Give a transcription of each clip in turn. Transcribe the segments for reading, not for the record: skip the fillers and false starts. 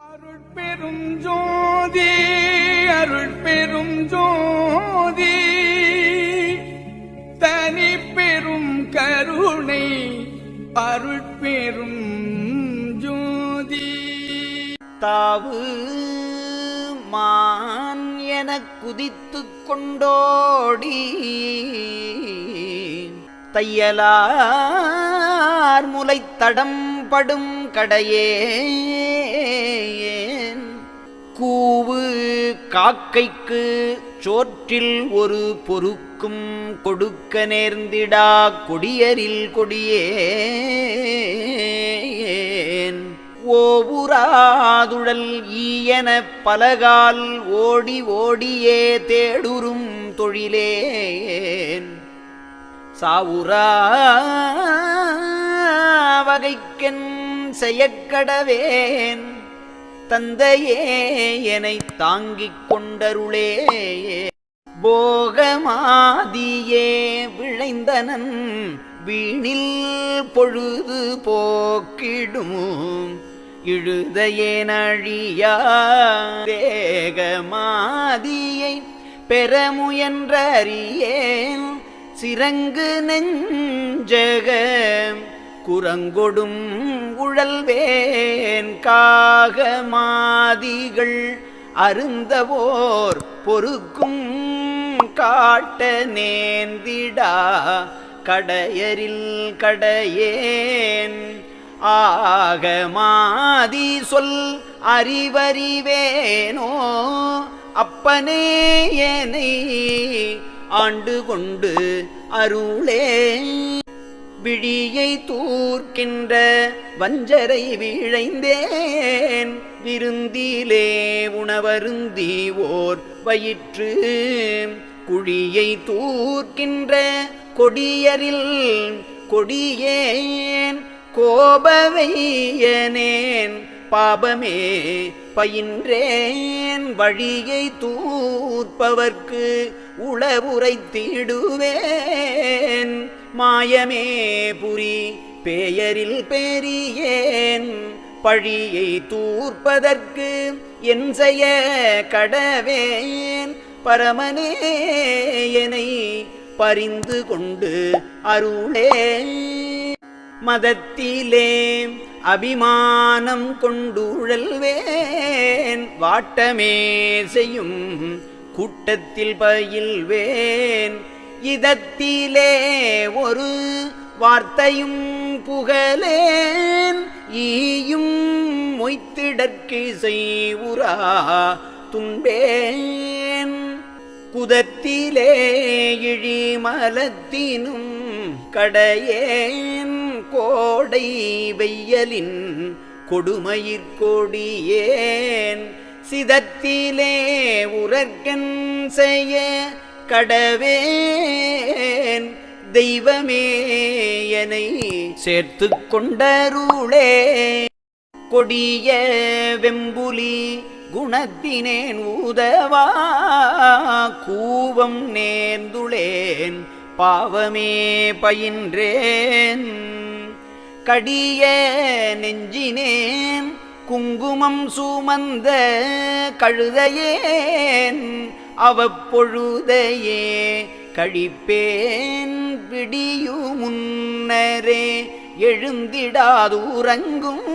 அருட்பெரும் ஜோதி அருட்பெரும் ஜோதி தனி பெரும் கருணை அருட்பெரும் ஜோதி. தாவு மான் எனக் குதித்துக் கொண்டோடி தையலார் முலைத்தடம் படும் கடையேன் கூவு காக்கைக்கு சோற்றில் ஒரு பொறுக்கும் கொடுக்க நேர்ந்திடா கொடியரில் கொடியேன் ஓவுராதுழல் ஈயன பலகால் ஓடி ஓடியே தேடுறும் தொழிலேன் சாவுரா வகைக்கென் செய்யக்கடவேன் தந்தையே என்னை தாங்கிக் கொண்டருளே போகமாதியே விளைந்தனன் வீணில் பொழுது போக்கிடும் இழுதையேனழியா தேகமாதியை பெறமுயன்றறியேன் சிறங்கு நெஞ்சக குரங்கொடும் உழல்வேன் காகமாதிகள் அருந்தவோர் பொறுக்கும் காட்ட நேர்ந்திடா கடையரில் கடையேன் ஆகமாதி சொல் அறிவறிவேனோ அப்பனே என்னை ஆண்டு கொண்டு அருளே விழியை தூர்க்கின்ற வஞ்சரை வீழைந்தேன் விருந்திலே உணவருந்தி ஓர் வயிற்று குழியை தூர்க்கின்ற கொடியரில் கொடியேன் கோபவையனேன் பாபமே பயின்றேன் வழியை தூர்ப்பவர்க்கு உளவுரைத்திடுவேன் மாயமே புரி பேயரில் பெரியேன் பழியை தூர்ப்பதற்கு என் செய்ய கடவேன் பரமனே என்னை பரிந்து கொண்டு அருளே மதத்திலே அபிமானம் கொண்டுழல்வேன் வாட்டமே செய்யும் கூட்டத்தில் பயில்வேன் இதத்திலே ஒரு வார்த்தையும் புகழேன் ஈயும் மொய்த்திடற்கு செய்வுரா துன்பேன் குதத்திலே இழிமலத்தினும் கடையேன் கோடை வெய்யலின் கொடுமயிர்கொடியேன் சிதத்திலே உரற்கண் செய்ய கடவேன் தெய்வமே என்னை சேர்த்து கொண்டருளே கொடிய வெம்புலி குணத்தினேன் ஊதவா கூவம் நேர்ந்துளேன் பாவமே பயின்றேன் கடிய நெஞ்சினேன் குங்குமம் சுமந்த கழுதையேன் அவப்பொழுதையே கழிப்பேன் பிடியு முன்னரே எழுந்திடாதூரங்கும்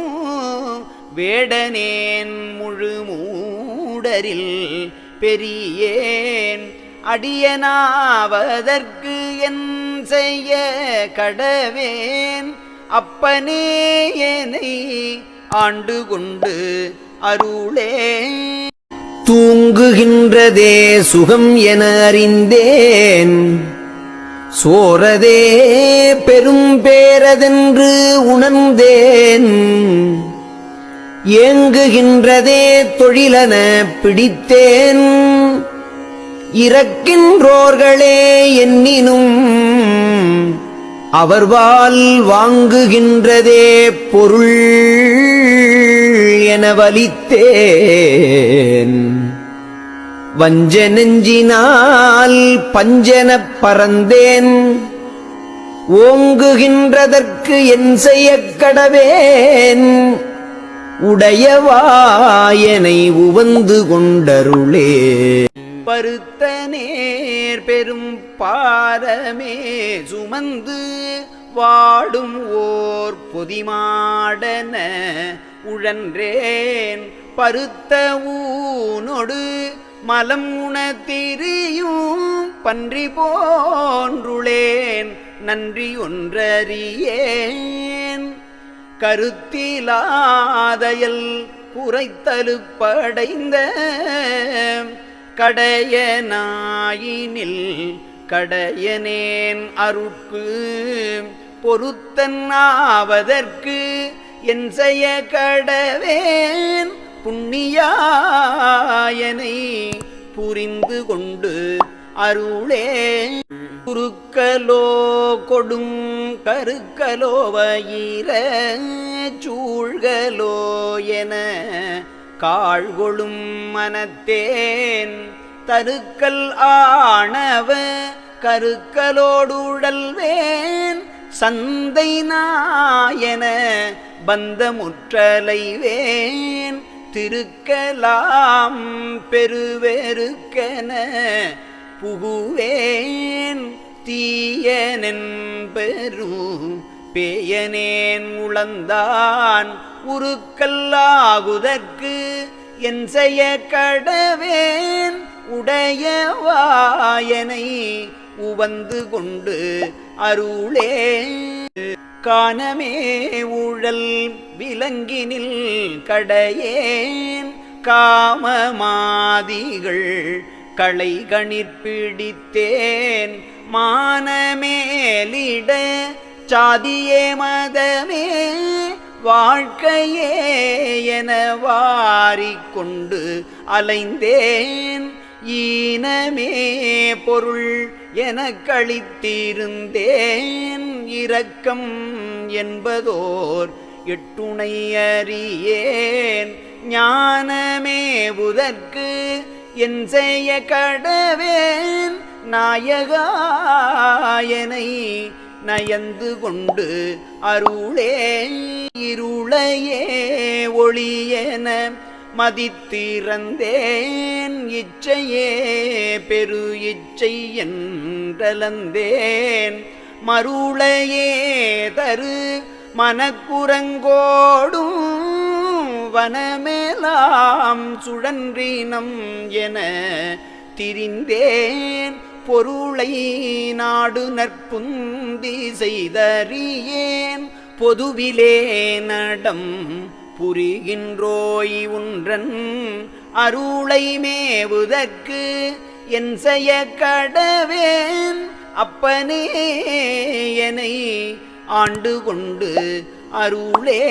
வேடனேன் முழு மூடரில் பெரியேன் அடியனாவதற்கு என் செய்ய கடவேன் அப்பனே என்னை ஆண்டு கொண்டு அருளே தூங்குகின்றதே சுகம் என அறிந்தேன் சோரதே பெரும் பேரதென்று உணர்ந்தேன் ஏங்குகின்றதே தொழிலென பிடித்தேன் இறக்கின்றோர்களே என்னினும் அவர்வால் வாங்குகின்றதே பொருள் என வலித்தேன் வஞ்ச நெஞ்சினால் பஞ்சனப் பறந்தேன் ஓங்குகின்றதற்கு என் செய்ய கடவேன் உடையவாயனை உவந்து கொண்டருளே. பருத்த நேர் பெரும் பாரமே சுமந்து வாடும் ஓர் பொதிமாடன உழன்றேன் பருத்த ஊனொடு மலம் உணத்திரியும் பன்றி போன்றுளேன் நன்றி ஒன்றறியேன். கருத்திலாதையல் குறைத்தலுப்படைந்த கடையனாயினில் கடையனேன் அருட்கு பொருத்தன் ஆவதற்கு என் செய்ய கடவேன் புண்ணியாயனை புரிந்து கொண்டு அருளே. குறுக்கலோ கொடும் கருக்கலோ வயிர சூழ்கலோ என காழ்கொளும் மனத்தேன் தருக்கல் ஆணவ கருக்கலோடுடல்வேன் சந்தை நாயன பந்தமுற்றலைவேன் திருக்கலாம் பெருவெருக்கென புகுவேன் தீயனென் பெரும் பேயனேன் உளந்தான் உருக்கல்லாகுதற்கு என் செய்ய கடவேன் உடையவாயனை உவந்து கொண்டு அருளே. காணமே ஊழல் விலங்கினில் கடையேன் காமமாதிகள் களை கணிற்பிடித்தேன் மானமேலிட சாதியே மதமே வாழ்க்கையே என வாரிக்கொண்டு அலைந்தேன் ஈனமே பொருள் எனக் களித்திருந்தேன் இரக்கம் என்பதோர் எட்டுணை அறியேன் ஞானமேவுதற்கு என் செய்ய கடவேன் நாயகாயனை நயந்து கொண்டு அருளே. இருளையே ஒளியென மதித்திறந்தேன் இச்சையே பெரு இச்சை என்றலந்தேன் மருளையே தரு மனக்குரங்கோடும் வனமேலாம் சுழன்றினம் என திரிந்தேன் பொருளை நாடு நற்புந்தி செய்தறியேன் பொதுவிலே நடம் புரிகின்றோய் உன்றன் அருளை மேவுதற்கு என் செய்ய கடவேன் அப்பனே என்னை ஆண்டு கொண்டு அருளே.